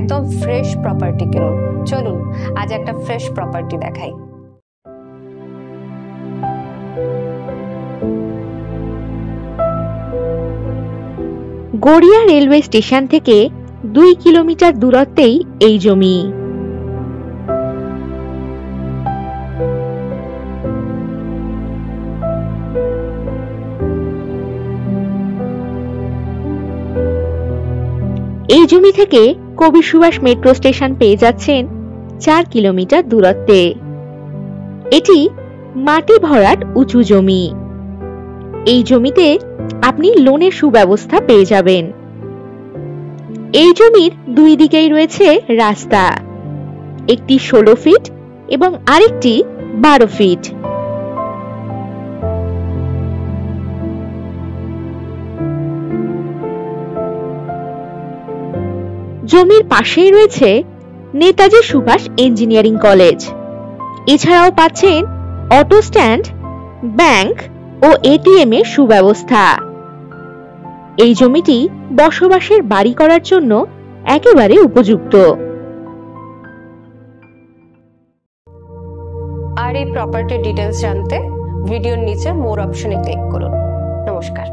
একদম fresh property কিনুন। চলুন আজ একটা ফ্রেশ প্রপার্টি দেখাই। গড়িয়া রেলওয়ে স্টেশন থেকে 2 কিলোমিটার দূরত্বেই এই জমি। এই জমি থেকে কবি সুভাষ মেট্রো স্টেশন পেয়ে যাচ্ছেন 4 কিলোমিটার দূরত্বে। এটি মাটি ভরাট উঁচু জমি। এই জমিতে আপনি লোনের সুব্যবস্থা পেয়ে যাবেন। এই জমির দুই দিকেই রয়েছে রাস্তা, একটি 16 ফিট এবং আরেকটি 12 ফিট। জমির পাশেই রয়েছে নেতাজি সুভাষ ইঞ্জিনিয়ারিং কলেজ। এছাড়াও পাচ্ছেন অটো স্ট্যান্ড, ব্যাংক ও এটিএম এর সুব্যবস্থা। এই জমিটি বসবাসের বাড়ি করার জন্য একেবারে উপযুক্ত। আর এই প্রপার্টির ডিটেইলস জানতে ভিডিওর নিচে মোর অপশনে ক্লিক করুন। নমস্কার।